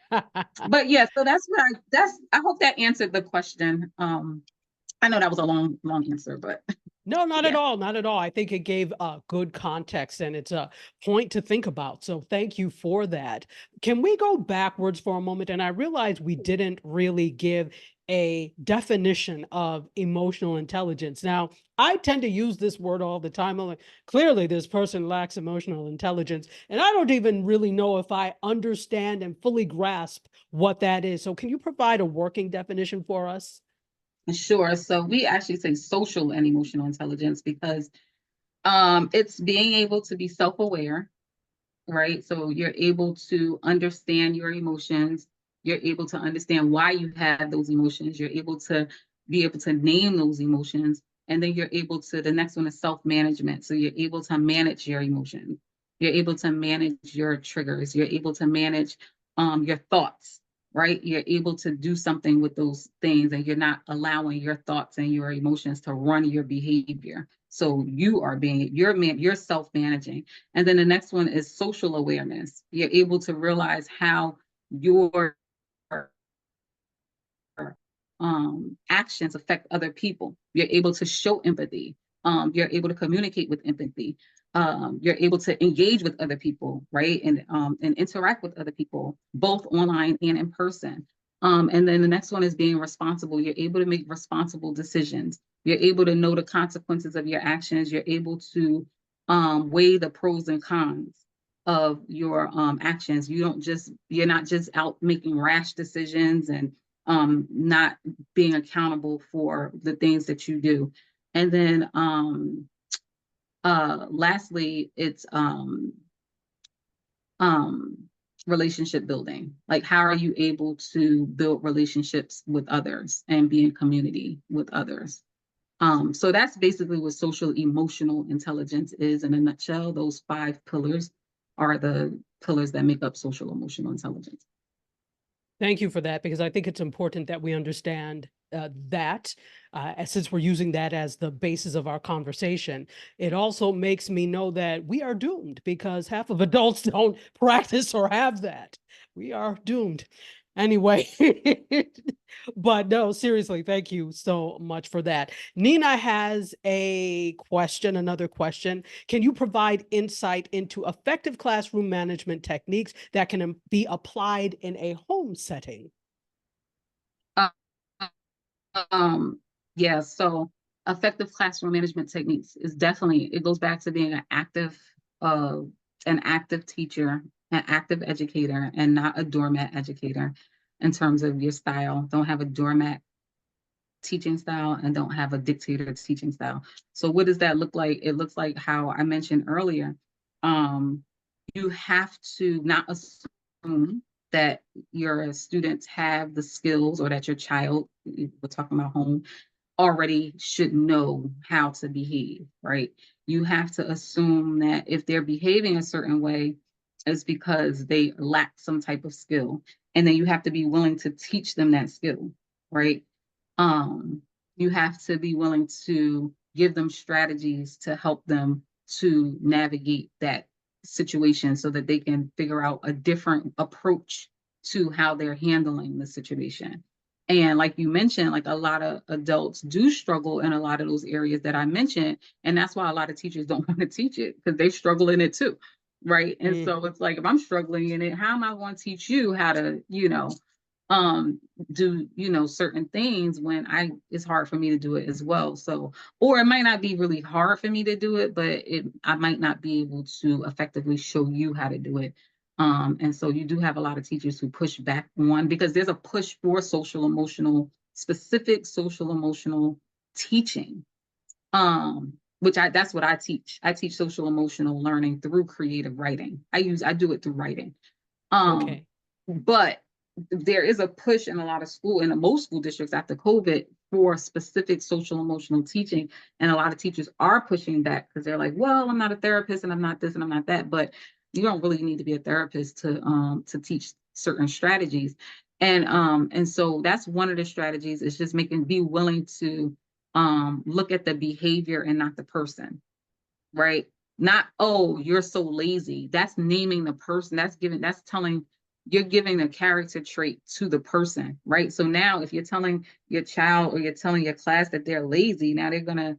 But yeah, so I hope that answered the question. I know that was a long answer, but No, not at yeah. all. Not at all. I think it gave good context and it's a point to think about. So thank you for that. Can we go backwards for a moment? And I realize we didn't really give a definition of emotional intelligence. Now, I tend to use this word all the time. I'm like, clearly, this person lacks emotional intelligence. And I don't even really know if I understand and fully grasp what that is. So, can you provide a working definition for us? Sure. So we actually say social and emotional intelligence because it's being able to be self-aware, right? So you're able to understand your emotions. You're able to understand why you have those emotions. You're able to be able to name those emotions. And then the next one is self-management. So you're able to manage your emotions. You're able to manage your triggers. You're able to manage your thoughts, right? You're able to do something with those things and you're not allowing your thoughts and your emotions to run your behavior. So you're self-managing. And then the next one is social awareness. You're able to realize how your actions affect other people. You're able to show empathy. You're able to communicate with empathy. You're able to engage with other people, right? And interact with other people, both online and in person. And then the next one is being responsible. You're able to make responsible decisions. You're able to know the consequences of your actions. You're able to weigh the pros and cons of your actions. You're not just out making rash decisions and not being accountable for the things that you do. And then lastly, it's um, relationship building. Like, how are you able to build relationships with others and be in community with others? So that's basically what social emotional intelligence is in a nutshell. Those 5 pillars are the pillars that make up social emotional intelligence. Thank you for that, because I think it's important that we understand that, since we're using that as the basis of our conversation. It also makes me know that we are doomed because half of adults don't practice or have that. We are doomed. Anyway, but no, seriously, thank you so much for that. Nina has a question, another question. Can you provide insight into effective classroom management techniques that can be applied in a home setting? Uh, Um, yeah, so effective classroom management techniques is definitely, it goes back to being uh, an active teacher, an active educator, and not a doormat educator in terms of your style. Don't have a doormat teaching style and don't have a dictator teaching style. So what does that look like? It looks like how I mentioned earlier. Um, you have to not assume that your students have the skills or that your child, we're talking about home, already should know how to behave, right? You have to assume that if they're behaving a certain way, is because they lack some type of skill. And then you have to be willing to teach them that skill, right? Um, you have to be willing to give them strategies to help them to navigate that situation so that they can figure out a different approach to how they're handling the situation. And like you mentioned, like a lot of adults do struggle in a lot of those areas that I mentioned. And that's why a lot of teachers don't want to teach it because they struggle in it too. Right. And Mm, so it's like, if I'm struggling in it, how am I going to teach you how to, do, certain things when it's hard for me to do it as well. So, or it might not be really hard for me to do it, but I might not be able to effectively show you how to do it. And so you do have a lot of teachers who push back on, because there's a push for specific social emotional teaching. That's what I teach. I teach social emotional learning through creative writing. I do it through writing. Um, okay. but there is a push in a lot of in most school districts after COVID for specific social emotional teaching. And a lot of teachers are pushing back because they're like, well, I'm not a therapist and I'm not this and I'm not that. But you don't really need to be a therapist to teach certain strategies. And so that's one of the strategies, is just be willing to look at the behavior and not the person, right? Not, oh, you're so lazy. That's naming the person. You're giving a character trait to the person, right? So now if you're telling your child or you're telling your class that they're lazy, now they're gonna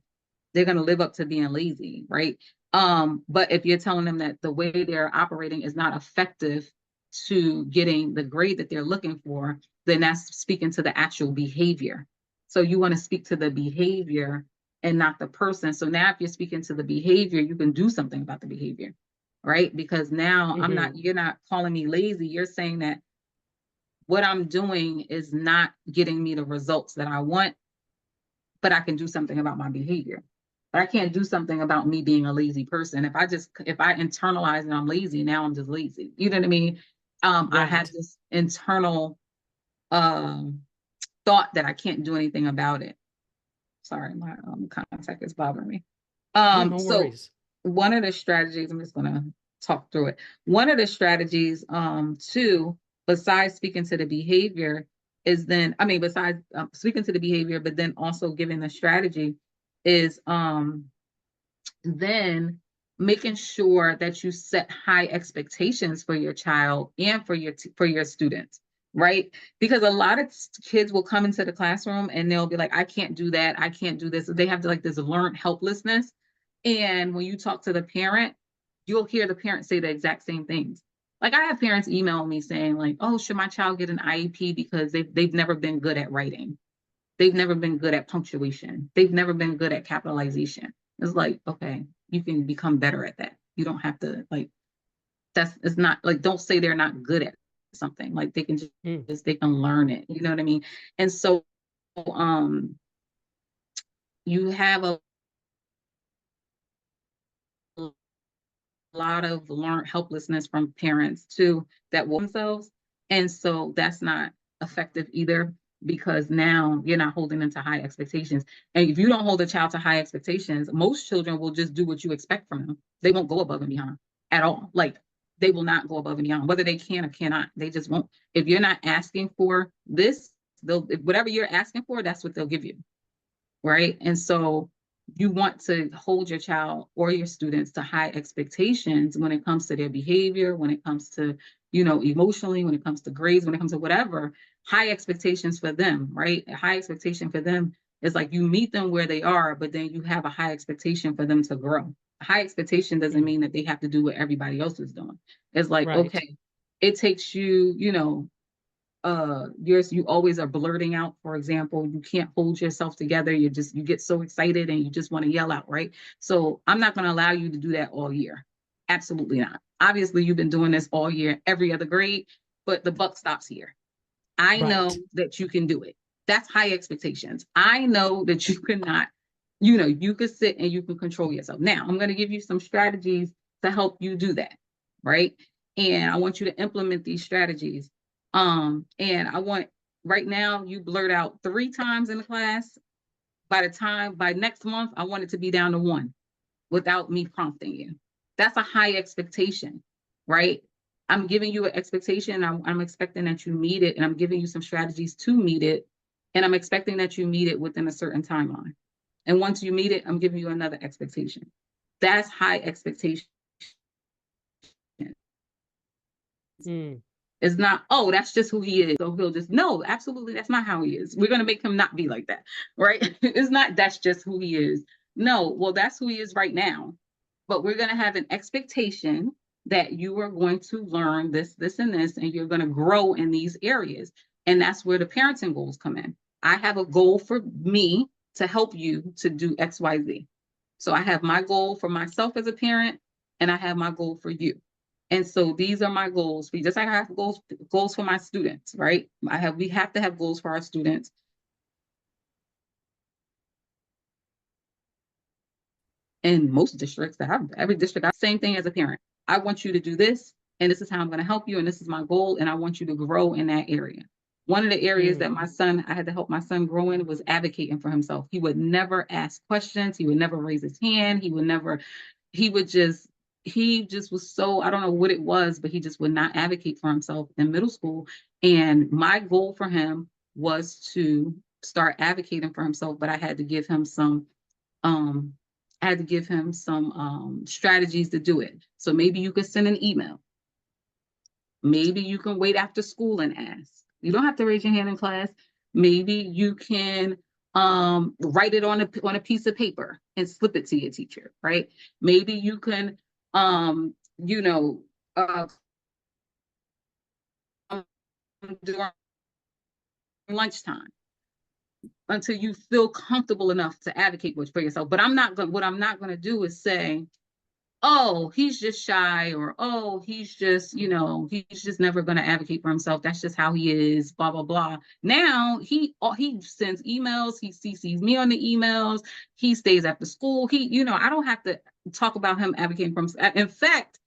live up to being lazy, right? But if you're telling them that the way they're operating is not effective to getting the grade that they're looking for, then that's speaking to the actual behavior. So you want to speak to the behavior and not the person. So now if you're speaking to the behavior, you can do something about the behavior, right? Because now Hmm. you're not calling me lazy. You're saying that what I'm doing is not getting me the results that I want, but I can do something about my behavior. But I can't do something about me being a lazy person. If I internalize and I'm lazy, now I'm just lazy. You know what I mean? I had Right. this internal um, thought that I can't do anything about it. Sorry, my contact is bothering me. Oh, no So worries. one of the strategies, I'm just gonna talk through it. One of the strategies, too, besides speaking to the behavior, besides speaking to the behavior, but then also giving the strategy, is then making sure that you set high expectations for your child and for your students, right? Because a lot of kids will come into the classroom and they'll be like, I can't do that, I can't do this. They have like this learned helplessness. And when you talk to the parent, you'll hear the parent say the exact same things. Like, I have parents email me saying like, oh, should my child get an IEP because they've never been good at writing, they've never been good at punctuation, they've never been good at capitalization. It's like, okay, you can become better at that. You don't have to, like, it's not like, don't say they're not good at something. Like, they can Mm, they can learn it. You know what I mean? And so um you have a lot of learned helplessness from parents too that will themselves. And so that's not effective either, because now you're not holding them to high expectations. And if you don't hold a child to high expectations, most children will just do what you expect from them. They won't go above and beyond at all. Like, they will not go above and beyond, whether they can or cannot. They just won't. If you're not asking for this, whatever you're asking for, that's what they'll give you, right? And so you want to hold your child or your students to high expectations when it comes to their behavior, when it comes to, emotionally, when it comes to grades, when it comes to whatever, high expectations for them, right? A high expectation for them is like, you meet them where they are, but then you have a high expectation for them to grow. A high expectation doesn't mm, mean that they have to do what everybody else is doing. It's like, right. okay, it takes you, you always are blurting out, for example, you can't hold yourself together, you get so excited and you just want to yell out, right? So I'm not going to allow you to do that all year. Absolutely not. Obviously you've been doing this all year, every other grade, but the buck stops here. I know Right. that you can do it. That's high expectations. I know that you cannot, you could sit and you can control yourself. Now I'm going to give you some strategies to help you do that, right? And I want you to implement these strategies. And I want, right now, you blurt out 3 times in the class. By next month, I want it to be down to 1 without me prompting you. That's a high expectation, right? I'm giving you an expectation. I'm expecting that you meet it, and I'm giving you some strategies to meet it, and I'm expecting that you meet it within a certain timeline. And once you meet it, I'm giving you another expectation. That's high expectation. Mm. It's not, oh, that's just who he is. So he'll just, no, absolutely, that's not how he is. We're going to make him not be like that, right? It's not, that's just who he is. No, well, that's who he is right now. But we're going to have an expectation that you are going to learn this, this, and this, and you're going to grow in these areas. And that's where the parenting goals come in. I have a goal for me to help you to do X, Y, Z. So I have my goal for myself as a parent, and I have my goal for you. And so these are my goals. We just like I have goals for my students, right? We have to have goals for our students. In most districts, every district, same thing as a parent. I want you to do this, and this is how I'm going to help you, and this is my goal, and I want you to grow in that area. One of the areas that I had to help my son grow in was advocating for himself. He would never ask questions. He would never raise his hand. He just was so, I don't know what it was, but he just would not advocate for himself in middle school. And my goal for him was to start advocating for himself, but I had to give him some um strategies to do it. So maybe you could send an email. Maybe you can wait after school and ask. You don't have to raise your hand in class. Maybe you can write it on a piece of paper and slip it to your teacher, right? Maybe you can you know during lunchtime until you feel comfortable enough to advocate for yourself. But what I'm not going to do is say, oh, he's just shy, or oh, he's just, he's just never going to advocate for himself. That's just how he is, blah, blah, blah. Now he sends emails, he CCs me on the emails, he stays after school. I don't have to talk about him advocating for himself. In fact,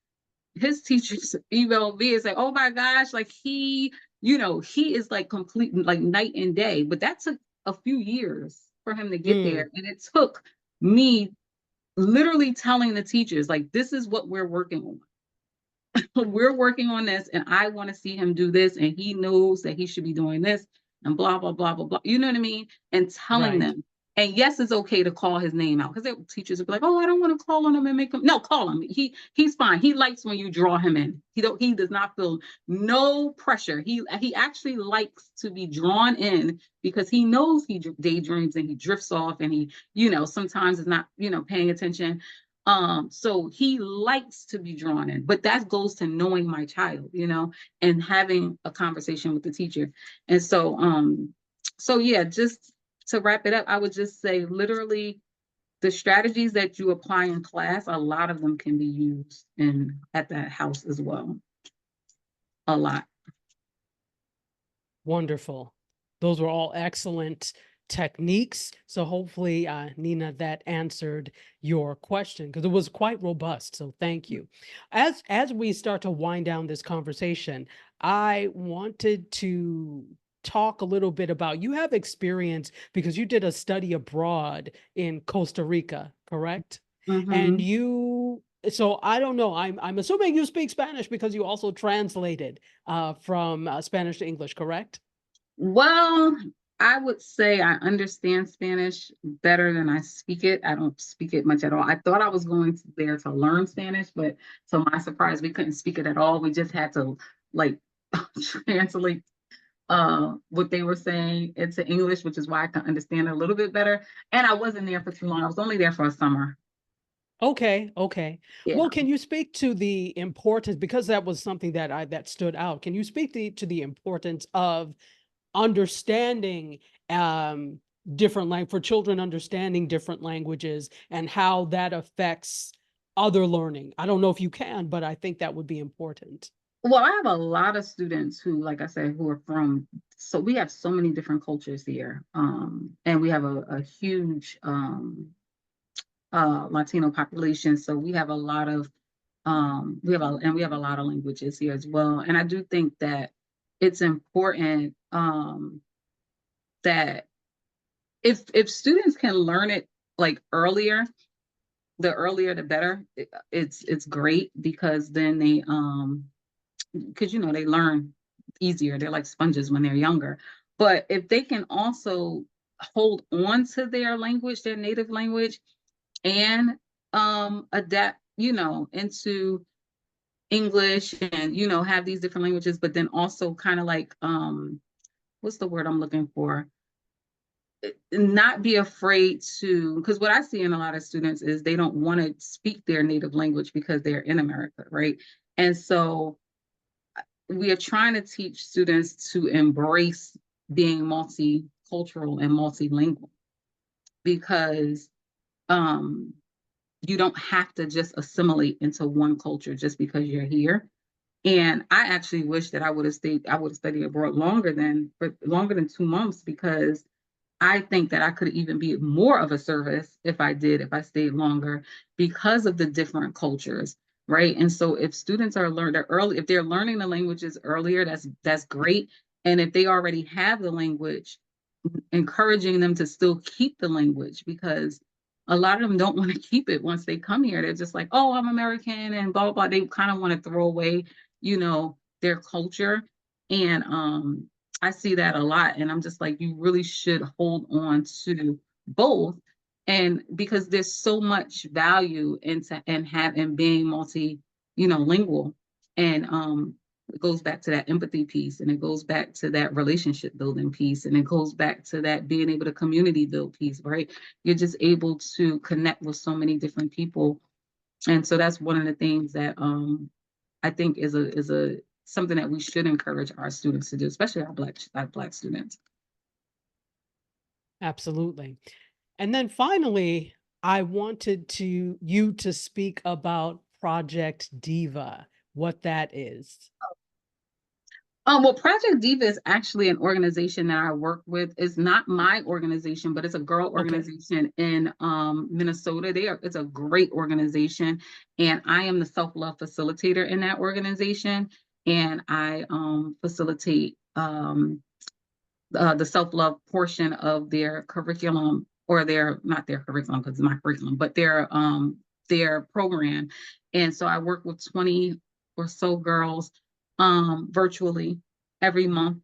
his teachers emailed me and say, oh my gosh, like he is like complete, like night and day. But that took a few years for him to get there. And it took me literally telling the teachers, like, this is what we're working on. We're working on this, and I want to see him do this, and he knows that he should be doing this, and blah, blah, blah, blah, blah. You know what I mean? And telling them. And yes, it's okay to call his name out, because teachers would be like, oh, I don't want to call on him and make him. No, call him. He's fine. He likes when you draw him in. He does not feel no pressure. He actually likes to be drawn in, because he knows he daydreams and he drifts off, and he, sometimes is not, paying attention. So he likes to be drawn in, but that goes to knowing my child, and having a conversation with the teacher. And so yeah, just to wrap it up, I would just say literally the strategies that you apply in class, a lot of them can be used at that house as well. A lot. Wonderful. Those were all excellent techniques. So hopefully, Nina, that answered your question, because it was quite robust. So thank you. As we start to wind down this conversation, I wanted to talk a little bit about, you have experience because you did a study abroad in Costa Rica, correct? And so I don't know, I'm assuming you speak Spanish because you also translated from Spanish to English, correct? Well, I would say I understand Spanish better than I speak it. I don't speak it much at all. I thought I was going there to learn Spanish, but to my surprise, we couldn't speak it at all. We just had to like translate what they were saying into English, which is why I can understand it a little bit better. And I wasn't there for too long. I was only there for a summer. Okay. Yeah. Well, can you speak to the importance, because that was something that stood out. Can you speak to the importance of understanding different language, for children understanding different languages, and how that affects other learning? I don't know if you can, but I think that would be important. Well, I have a lot of students who, like I said, who are so we have so many different cultures here. And we have a huge Latino population. So we have a lot of we have a lot of languages here as well. And I do think that it's important that if students can learn it like earlier, the earlier the better. It's great, because then because they learn easier. They're like sponges when they're younger. But if they can also hold on to their language, their native language, and adapt, into English, and have these different languages, but then also kind of like what's the word I'm looking for? Not be afraid to, because what I see in a lot of students is they don't want to speak their native language because they're in America, right? And so we are trying to teach students to embrace being multicultural and multilingual, because um, you don't have to just assimilate into one culture just because you're here. And I actually wish that I would have studied abroad longer than 2 months, because I think that I could even be more of a service if I stayed longer, because of the different cultures, right? And so if students are if they're learning the languages earlier, that's great. And if they already have the language, encouraging them to still keep the language, because a lot of them don't want to keep it once they come here. They're just like, oh, I'm American and blah, blah, blah. They kind of want to throw away, their culture. And I see that a lot. And I'm just like, you really should hold on to both. And because there's so much value in being lingual. And it goes back to that empathy piece, and it goes back to that relationship building piece, and it goes back to that being able to community build piece, right? You're just able to connect with so many different people. And so that's one of the things that I think is a something that we should encourage our students to do, especially our black students. Absolutely. And then finally, I wanted you to speak about Project Diva, what that is. Well, Project Diva is actually an organization that I work with. It's not my organization, but it's a girl Okay. organization in Minnesota. It's a great organization, and I am the self-love facilitator in that organization. And I facilitate the self-love portion of their curriculum, or their not their curriculum, because it's my curriculum, but their program. And so I work with 20 or so girls virtually every month.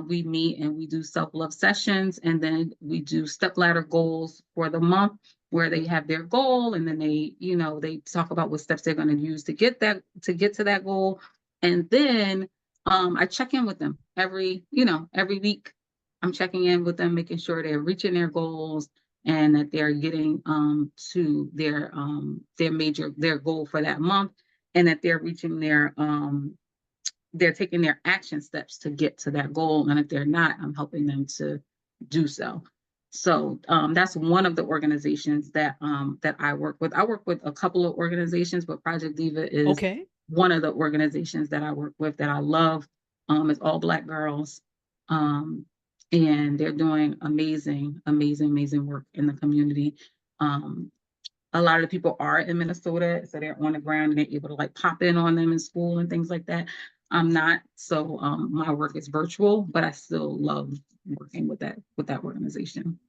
We meet and we do self-love sessions, and then we do step ladder goals for the month, where they have their goal, and then they talk about what steps they're going to use to get to that goal. And then I check in with them every week. I'm checking in with them, making sure they're reaching their goals, and that they're getting to their goal for that month, and that they're taking their action steps to get to that goal. And if they're not, I'm helping them to do so. So that's one of the organizations that I work with. I work with a couple of organizations, but Project Diva is Okay. one of the organizations that I work with that I love. It's all Black girls. Um, and they're doing amazing, amazing, amazing work in the community. Um, a lot of the people are in Minnesota, so they're on the ground and they're able to like pop in on them in school and things like that. I'm not, so my work is virtual, but I still love working with that organization.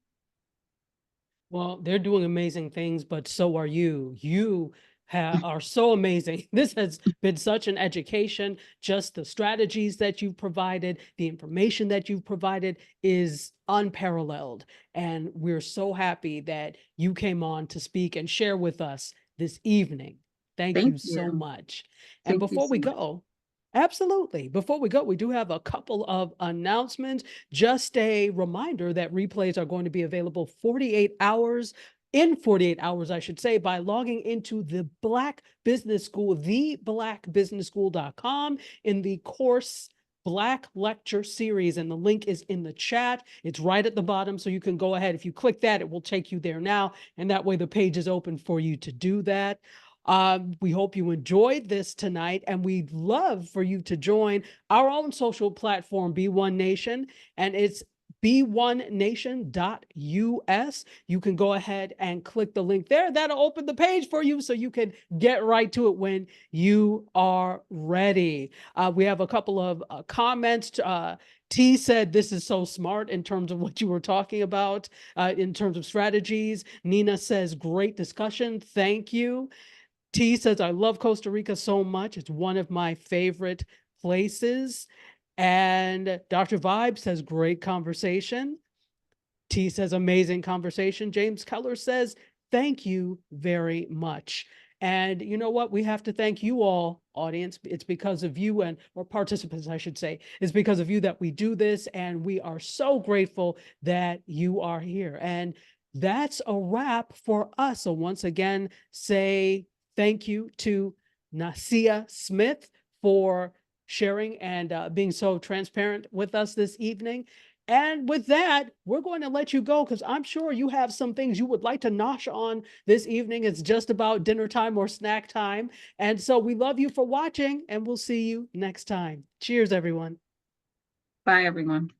Well, they're doing amazing things, but so are you. You are so amazing. This has been such an education. Just the strategies that you've provided, the information that you've provided is unparalleled. And we're so happy that you came on to speak and share with us this evening. Thank Thank you so you. much. And Thank you before so we much. go, absolutely. Before we go, we do have a couple of announcements. Just a reminder that replays are going to be available 48 hours in 48 hours, I should say, by logging into the Black Business School, theblackbusinessschool.com, in the course Black Lecture Series. And the link is in the chat. It's right at the bottom. So you can go ahead. If you click that, it will take you there now. And that way the page is open for you to do that. We hope you enjoyed this tonight, and we'd love for you to join our own social platform, Be One Nation, and it's beonenation.us. You can go ahead and click the link there. That'll open the page for you so you can get right to it when you are ready. We have a couple of comments. T said, this is so smart in terms of what you were talking about, in terms of strategies. Nina says, great discussion. Thank you. T says, I love Costa Rica so much. It's one of my favorite places. And Dr. Vibe says, great conversation. T says, amazing conversation. James Keller says, thank you very much. And you know what? We have to thank you all, audience. It's because of you or participants, I should say. It's because of you that we do this. And we are so grateful that you are here. And that's a wrap for us. So once again, say thank you to Nasia Smith for sharing and being so transparent with us this evening. And with that, we're going to let you go because I'm sure you have some things you would like to nosh on this evening. It's just about dinner time or snack time. And so we love you for watching, and we'll see you next time. Cheers, everyone. Bye, everyone.